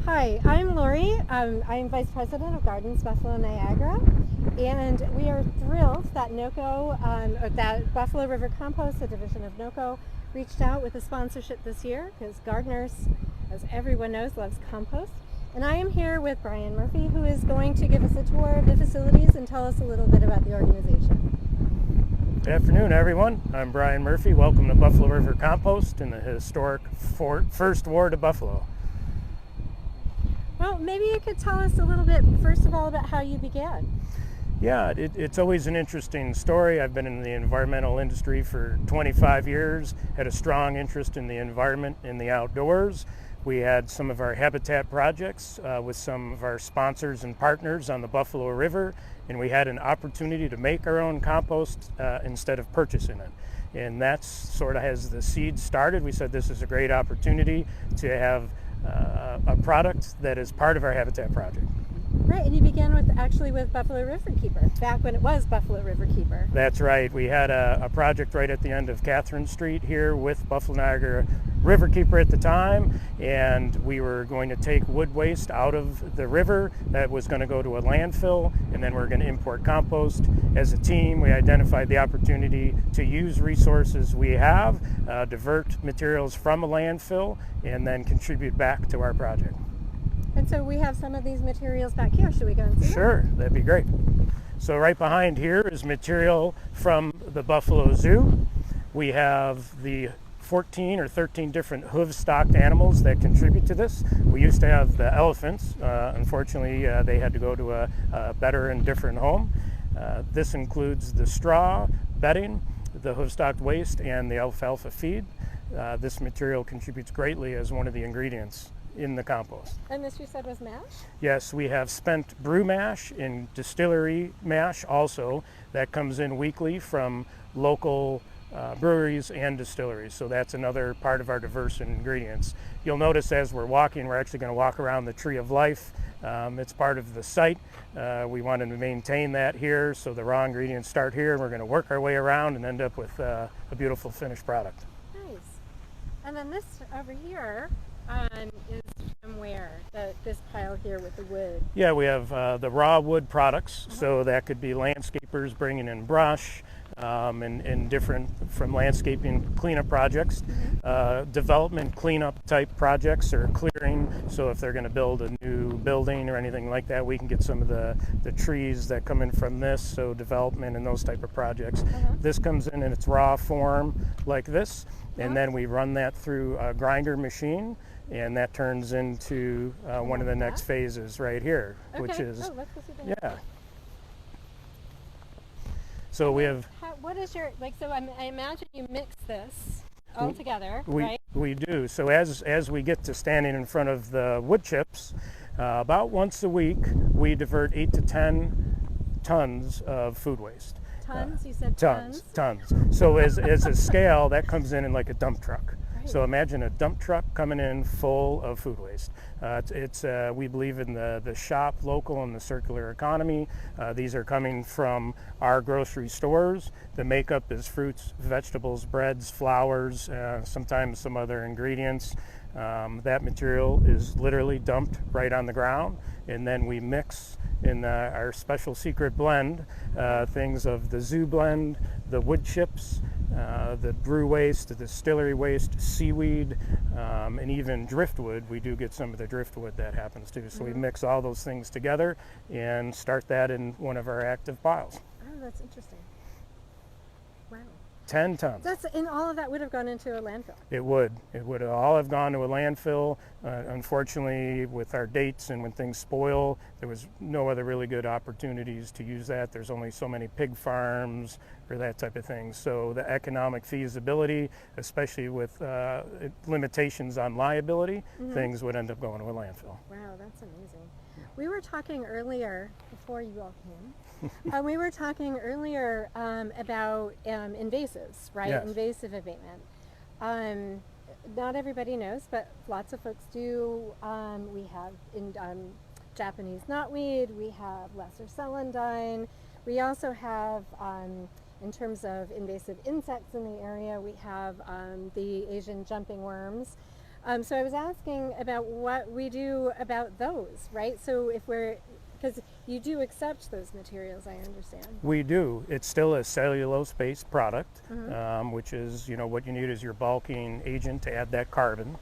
Hi, I'm Lori. I'm Vice President of Gardens Buffalo Niagara, and we are thrilled that NOCO, or that Buffalo River Compost, a division of NOCO, reached out with a sponsorship this year because gardeners, as everyone knows, loves compost. And I am here with Brian Murphy, who is going to give us a tour of the facilities and tell us a little bit about the organization. Good afternoon, everyone. I'm Brian Murphy. Welcome to Buffalo River Compost in the historic First Ward of Buffalo. Well, maybe you could tell us a little bit, first of all, about how you began. Yeah, it's always an interesting story. I've been in the environmental industry for 25 years, had a strong interest in the environment and the outdoors. We had some of our habitat projects with some of our sponsors and partners on the Buffalo River, and we had an opportunity to make our own compost instead of purchasing it. And that's sort of as the seed started. We said this is a great opportunity to have a product that is part of our habitat project. Right, and you began with Buffalo River Keeper, back when it was Buffalo River Keeper. That's right. We had a project right at the end of Catherine Street here with Buffalo Niagara River Keeper at the time, and we were going to take wood waste out of the river that was going to go to a landfill, and then we're going to import compost. As a team, we identified the opportunity to use resources we have, divert materials from a landfill, and then contribute back to our project. And so we have some of these materials back here. Should we go and see them? Sure, that'd be great. So right behind here is material from the Buffalo Zoo. We have the 14 or 13 different hoof-stocked animals that contribute to this. We used to have the elephants. Unfortunately, they had to go to a better and different home. This includes the straw, bedding, the hoof-stocked waste, and the alfalfa feed. This material contributes greatly as one of the ingredients in the compost. And this you said was mash? Yes, we have spent brew mash and distillery mash also that comes in weekly from local breweries and distilleries. So that's another part of our diverse ingredients. You'll notice as we're walking, we're actually going to walk around the Tree of Life. It's part of the site. We wanted to maintain that here, so the raw ingredients start here, and we're going to work our way around and end up with a beautiful finished product. Nice. And then this over here is from where? This pile here with the wood. Yeah, we have the raw wood products, so that could be landscapers bringing in brush and different from landscaping cleanup projects, development cleanup type projects or clearing. So if they're going to build a new building or anything like that, we can get some of the trees that come in from this, so development and those type of projects. This comes in its raw form like this, and then we run that through a grinder machine, and that turns into one of the next phases right here, which is, let's go see the yeah. So we have. What is your, so I imagine you mix this all together, right? We do. So as we get to standing in front of the wood chips, about once a week, we divert 8 to 10 tons of food waste. Tons? You said tons? Tons. So as a scale, that comes in like a dump truck. So imagine a dump truck coming in full of food waste. We believe in the shop local and the circular economy. These are coming from our grocery stores. The makeup is fruits, vegetables, breads, flours, sometimes some other ingredients. That material is literally dumped right on the ground, and then we mix in our special secret blend, things of the zoo blend, the wood chips, the brew waste, the distillery waste, seaweed, and even driftwood. We do get some of the driftwood that happens too. So we mix all those things together and start that in one of our active piles. Oh, that's interesting. Wow. 10 tons. And all of that would have gone into a landfill. It would. It would all have gone to a landfill. Unfortunately, with our dates and when things spoil, there was no other really good opportunities to use that. There's only so many pig farms or that type of thing. So the economic feasibility, especially with limitations on liability, things would end up going to a landfill. Wow, that's amazing. We were talking earlier, before you all came, we were talking earlier about invasives, right? Yes. Invasive abatement. Not everybody knows, but lots of folks do. We have Japanese knotweed, we have lesser celandine. We also have, in terms of invasive insects in the area, we have the Asian jumping worms. So I was asking about what we do about those, right? So if we're, because you do accept those materials, I understand. We do. It's still a cellulose-based product, which is, what you need is your bulking agent to add that carbon.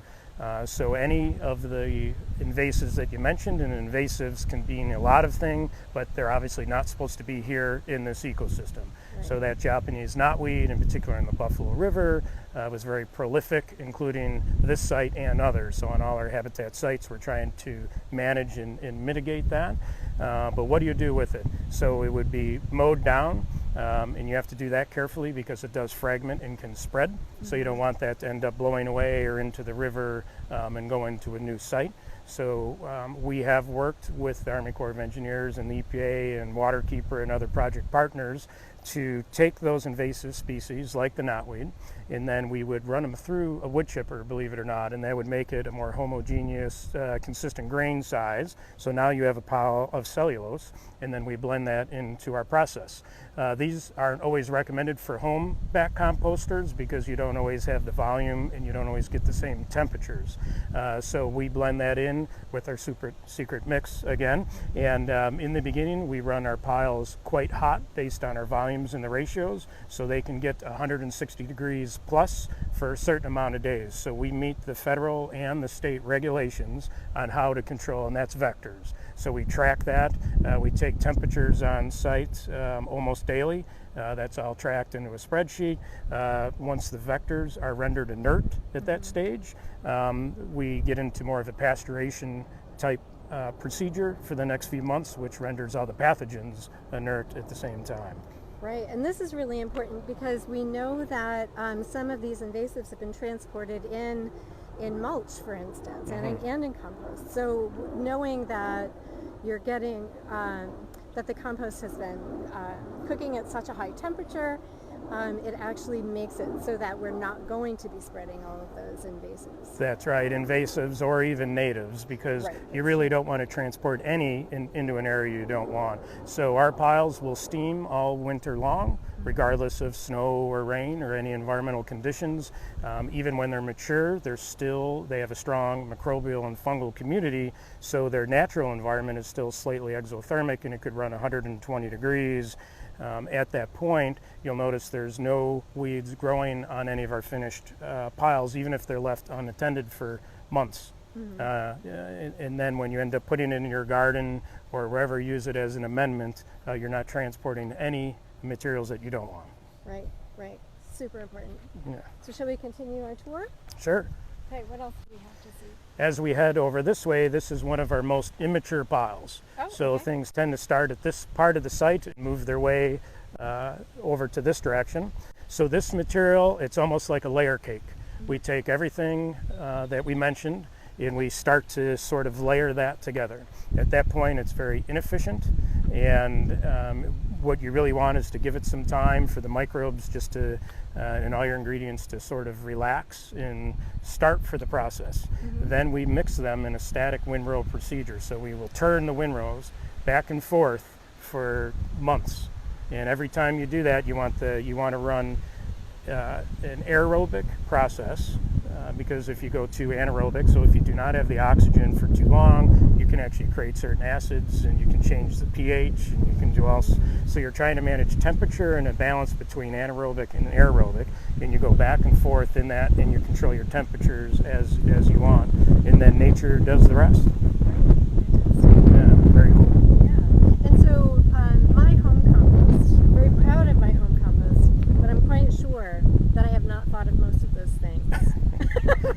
So any of the invasives that you mentioned, and invasives can mean a lot of things, but they're obviously not supposed to be here in this ecosystem. Right. So that Japanese knotweed, in particular in the Buffalo River, was very prolific, including this site and others. So on all our habitat sites, we're trying to manage and mitigate that. But what do you do with it? So it would be mowed down, and you have to do that carefully because it does fragment and can spread. So you don't want that to end up blowing away or into the river and go into a new site. So we have worked with the Army Corps of Engineers and the EPA and Waterkeeper and other project partners to take those invasive species like the knotweed, and then we would run them through a wood chipper, believe it or not, and that would make it a more homogeneous, consistent grain size. So now you have a pile of cellulose, and then we blend that into our process. These aren't always recommended for home back composters because you don't always have the volume and you don't always get the same temperatures. So we blend that in with our super secret mix again, and in the beginning we run our piles quite hot based on our volumes and the ratios, so they can get 160 degrees plus for a certain amount of days. So we meet the federal and the state regulations on how to control, and that's vectors. So we track that. We take temperatures on site almost daily. That's all tracked into a spreadsheet. Once the vectors are rendered inert at that stage, we get into more of a pasteurization type procedure for the next few months, which renders all the pathogens inert at the same time. Right, and this is really important because we know that some of these invasives have been transported in mulch, for instance, and in compost. So knowing that you're getting that the compost has been cooking at such a high temperature, it actually makes it so that we're not going to be spreading all of those invasives. That's right, invasives or even natives, because you really don't want to transport any into an area you don't want. So our piles will steam all winter long, regardless of snow or rain or any environmental conditions. Even when they're mature, they have a strong microbial and fungal community, so their natural environment is still slightly exothermic, and it could run 120 degrees. At that point, you'll notice there's no weeds growing on any of our finished piles, even if they're left unattended for months. And then when you end up putting it in your garden or wherever you use it as an amendment, you're not transporting any materials that you don't want. Right, right. Super important. Yeah. So shall we continue our tour? Sure. Okay, what else do we have to see? As we head over this way, this is one of our most immature piles. So things tend to start at this part of the site and move their way over to this direction. So this material, it's almost like a layer cake. We take everything that we mentioned and we start to sort of layer that together. At that point, it's very inefficient, and what you really want is to give it some time for the microbes just to, and all your ingredients to sort of relax and start for the process. Then we mix them in a static windrow procedure. So we will turn the windrows back and forth for months. And every time you do that, you want to run an aerobic process, because if you go too anaerobic, so if you do not have the oxygen for too long, you can actually create certain acids, and you can change the pH, and you can do all. So you're trying to manage temperature and a balance between anaerobic and aerobic, and you go back and forth in that, and you control your temperatures as you want, and then nature does the rest. Yeah, very cool. Yeah, and so my home compost, very proud of my home compost, but I'm quite sure that I have not thought of most of those things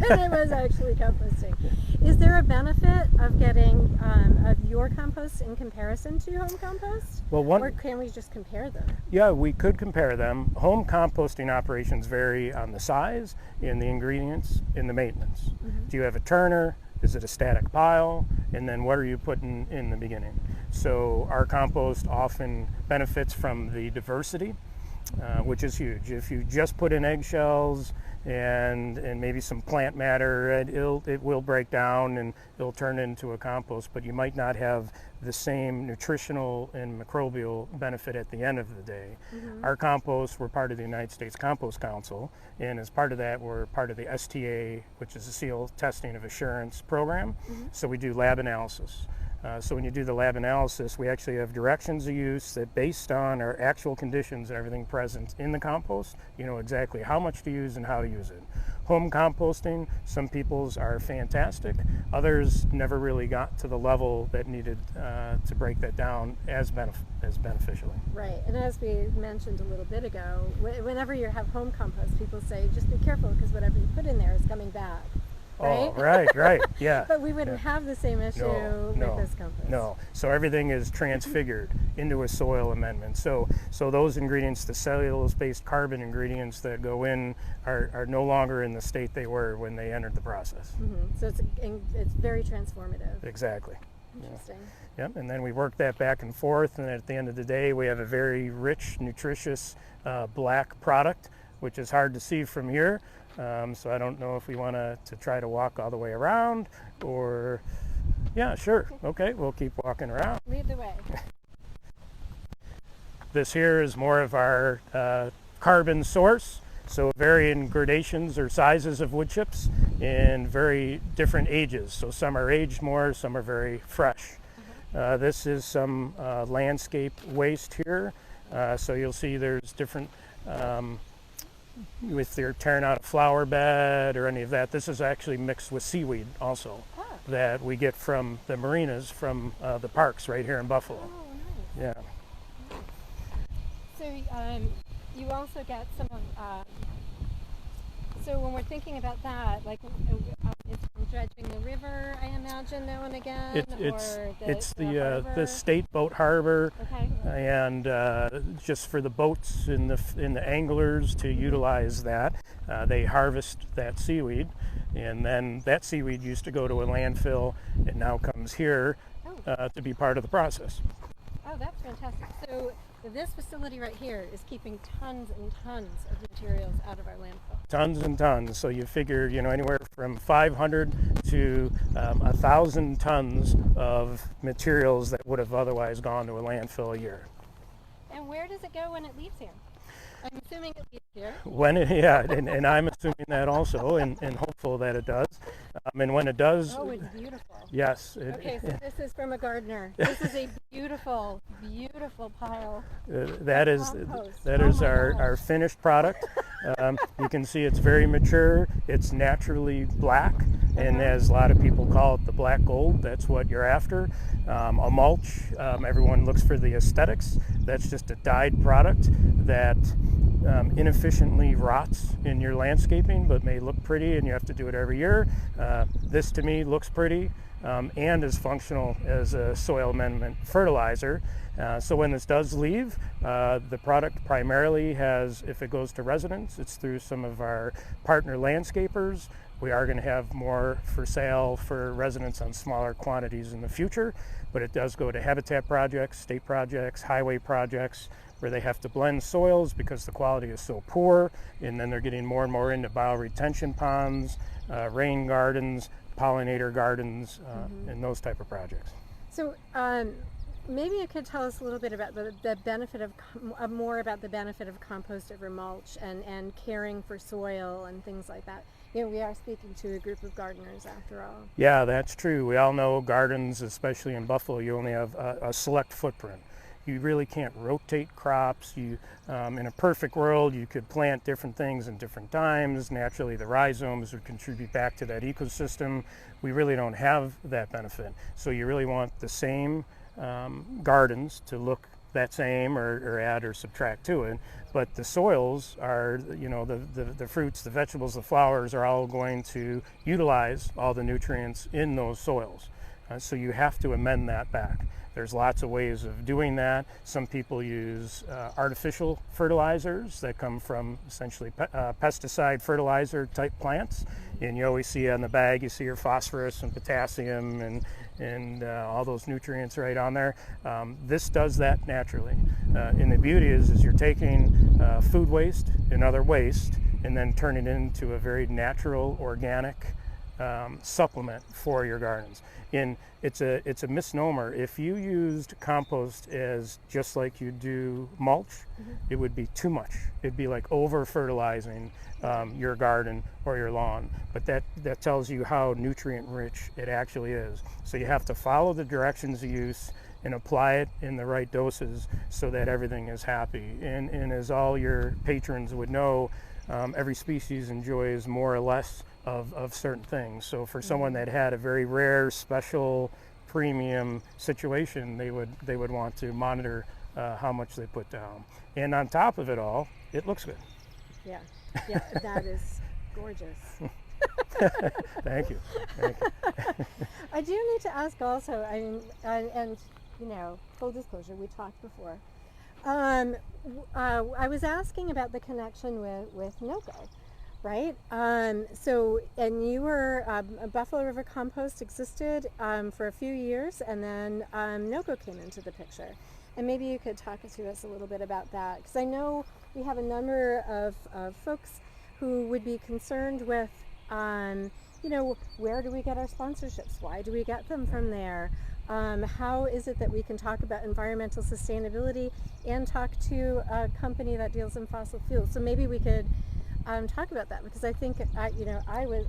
when I was actually composting. Is there a benefit of getting of your compost in comparison to home compost? Well, or can we just compare them? Yeah, we could compare them. Home composting operations vary on the size and the ingredients and the maintenance. Do you have a turner? Is it a static pile? And then what are you putting in the beginning? So our compost often benefits from the diversity which is huge. If you just put in eggshells and maybe some plant matter, it will break down and it'll turn into a compost, but you might not have the same nutritional and microbial benefit at the end of the day. Our compost, we're part of the United States Compost Council, and as part of that, we're part of the STA, which is the Seal Testing of Assurance program. So we do lab analysis. So when you do the lab analysis, we actually have directions of use that, based on our actual conditions and everything present in the compost, you know exactly how much to use and how to use it. Home composting, some people's are fantastic. Others never really got to the level that needed to break that down as beneficially. Right, and as we mentioned a little bit ago, whenever you have home compost, people say just be careful because whatever you put in there is coming back. Right? Oh, right, yeah. But we wouldn't have the same issue with this compost. No, so everything is transfigured into a soil amendment. So those ingredients, the cellulose-based carbon ingredients that go in, are no longer in the state they were when they entered the process. So it's very transformative. Exactly. Interesting. Yep, and then we work that back and forth, and at the end of the day, we have a very rich, nutritious black product, which is hard to see from here. So I don't know if we want to try to walk all the way around, or, yeah, sure. Okay, we'll keep walking around. Lead the way. This here is more of our carbon source. So varying gradations or sizes of wood chips in very different ages. So some are aged more, some are very fresh. This is some landscape waste here. So you'll see there's different, if they're tearing out a flower bed or any of that, this is actually mixed with seaweed also that we get from the marinas, from the parks right here in Buffalo. Oh, nice. Yeah. So you also get some of, so when we're thinking about that, like it's from dredging the river, I imagine, now and again? It's the state boat harbor, and just for the boats and the anglers to utilize that, they harvest that seaweed, and then that seaweed used to go to a landfill. It now comes here to be part of the process. Oh, that's fantastic. So this facility right here is keeping tons and tons of materials out of our landfill. Tons and tons. So you figure, anywhere from 500 to 1,000 tons of materials that would have otherwise gone to a landfill a year. And where does it go when it leaves here? I'm assuming it leaves here. And I'm assuming that also, and hopeful that it does. And when it does... Oh, it's beautiful. Yes. Okay, so this is from a gardener. This is a beautiful, beautiful pile. That is our finished product. You can see it's very mature. It's naturally black, and as a lot of people call it, the black gold. That's what you're after. A mulch, everyone looks for the aesthetics. That's just a dyed product that inefficiently rots in your landscaping, but may look pretty, and you have to do it every year. This, to me, looks pretty and is functional as a soil amendment fertilizer. So when this does leave, the product primarily has, if it goes to residents, it's through some of our partner landscapers. We are going to have more for sale for residents on smaller quantities in the future, but it does go to habitat projects, state projects, highway projects, where they have to blend soils because the quality is so poor, and then they're getting more and more into bioretention ponds, rain gardens, pollinator gardens, and those type of projects. So maybe you could tell us a little bit about the benefit of, more about the benefit of compost over mulch and caring for soil and things like that. We are speaking to a group of gardeners after all. Yeah, that's true. We all know gardens, especially in Buffalo, you only have a select footprint. You really can't rotate crops. In a perfect world, you could plant different things in different times. Naturally, the rhizomes would contribute back to that ecosystem. We really don't have that benefit. So you really want the same gardens to look that same, or add or subtract to it. But the soils are, the fruits, the vegetables, the flowers are all going to utilize all the nutrients in those soils. So you have to amend that back. There's lots of ways of doing that. Some people use artificial fertilizers that come from essentially pesticide fertilizer type plants. And you always see on the bag, you see your phosphorus and potassium and all those nutrients right on there. This does that naturally. And the beauty is you're taking food waste and other waste and then turning it into a very natural, organic supplement for your gardens. And it's a misnomer. If you used compost as just like you do mulch, it would be too much. It'd be like over fertilizing your garden or your lawn. But that tells you how nutrient rich it actually is. So you have to follow the directions of use and apply it in the right doses so that everything is happy. And as all your patrons would know, every species enjoys more or less of certain things. So for someone that had a very rare, special, premium situation, they would want to monitor how much they put down. And on top of it all, it looks good. Yeah, that is gorgeous. Thank you. I do need to ask also, I mean, and you know, full disclosure, we talked before. I was asking about the connection with NOCO, right? So, and you were, Buffalo River Compost existed for a few years, and then NOCO came into the picture. And maybe you could talk to us a little bit about that, because I know we have a number of folks who would be concerned with, you know, where do we get our sponsorships? Why do we get them from there? How is it that we can talk about environmental sustainability and talk to a company that deals in fossil fuels? So maybe we could talk about that, because I think, you know, I was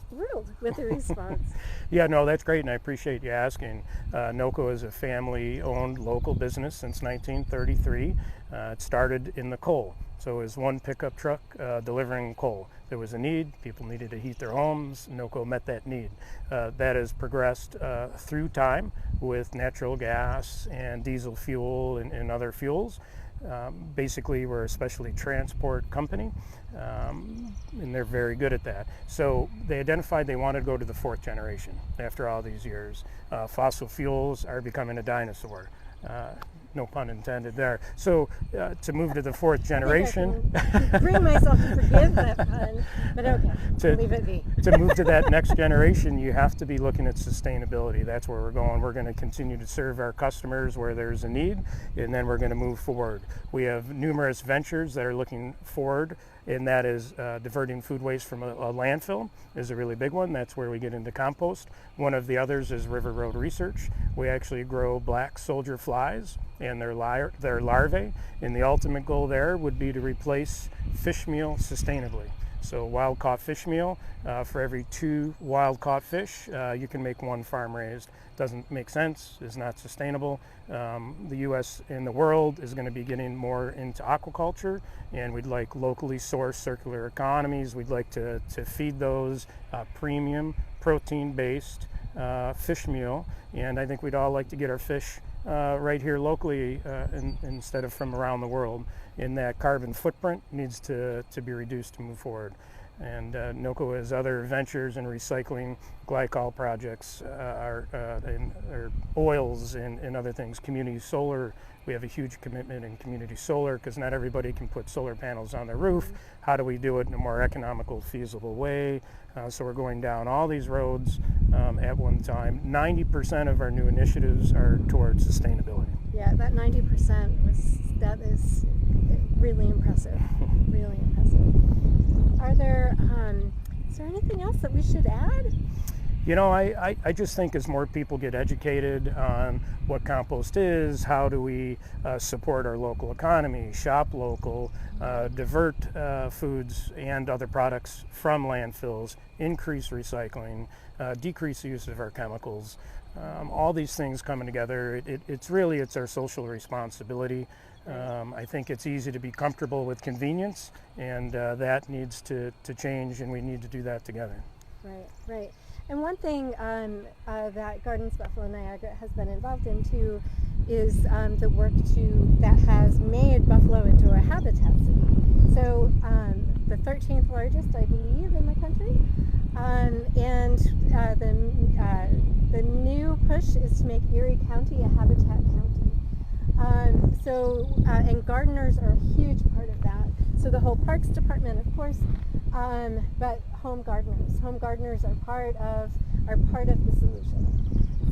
thrilled with the response. Yeah, no, that's great, and I appreciate you asking. NOCO is a family-owned local business since 1933. It started in the coal. So it was one pickup truck delivering coal. There was a need, people needed to heat their homes, NOCO met that need. That has progressed through time with natural gas and diesel fuel and other fuels. Basically, we're a specialty transport company, and they're very good at that. So they identified they wanted to go to the fourth generation after all these years. Fossil fuels are becoming a dinosaur. No pun intended there. So to move to the fourth generation. I can bring myself to forgive that pun, but okay, leave it be. To move to that next generation, you have to be looking at sustainability. That's where we're going. We're going to continue to serve our customers where there's a need, and then we're going to move forward. We have numerous ventures that are looking forward, and that is diverting food waste from a landfill is a really big one. That's where we get into compost. One of the others is River Road Research. We actually grow black soldier flies and their larvae, and the ultimate goal there would be to replace fish meal sustainably. So wild caught fish meal, for every 2 wild caught fish, you can make 1 farm raised. Doesn't make sense, is not sustainable. The U.S. and the world is going to be getting more into aquaculture, and we'd like locally sourced circular economies. We'd like to feed those premium protein-based fish meal, and I think we'd all like to get our fish right here locally instead of from around the world. And that carbon footprint needs to be reduced to move forward. And NOCO has other ventures in recycling, glycol projects, or oils and other things. Community solar, we have a huge commitment in community solar because not everybody can put solar panels on their roof. How do we do it in a more economical, feasible way? So we're going down all these roads at one time. 90% of our new initiatives are towards sustainability. Yeah, that 90% that is really impressive, really impressive. Is there anything else that we should add? You know, I just think as more people get educated on what compost is, how do we support our local economy, shop local, divert foods and other products from landfills, increase recycling, decrease the use of our chemicals, all these things coming together, it's our social responsibility. I think it's easy to be comfortable with convenience, and that needs to change, and we need to do that together. Right. And one thing that Gardens Buffalo Niagara has been involved in too is the work that has made Buffalo into a habitat city. So the 13th largest, I believe, in the country, and the new push is to make Erie County a habitat county. And gardeners are a huge part of that. So the whole Parks Department, of course, but home gardeners are part of the solution.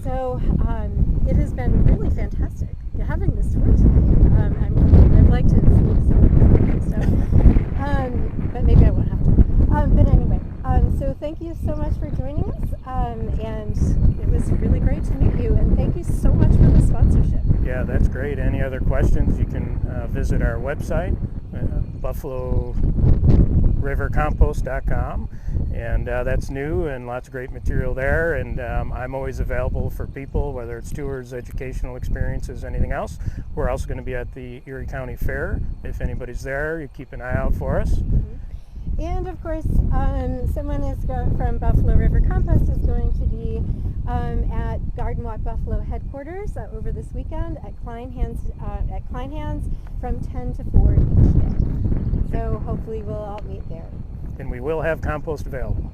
So it has been really fantastic having this tour today. I'd like to sneak some of this stuff, but maybe I won't have to. But anyway, so thank you so much for joining us, and it was really great to meet you, and thank you so much for the sponsorship. Yeah, that's great. Any other questions, you can visit our website, buffalorivercompost.com, and that's new and lots of great material there. And I'm always available for people, whether it's tours, educational experiences, anything else. We're also going to be at the Erie County Fair. If anybody's there, you keep an eye out for us. Mm-hmm. And of course, someone from Buffalo River Compost is going to be at Garden Walk Buffalo headquarters over this weekend at Kleinhans from 10 to 4 each day. So hopefully we'll all meet there. And we will have compost available.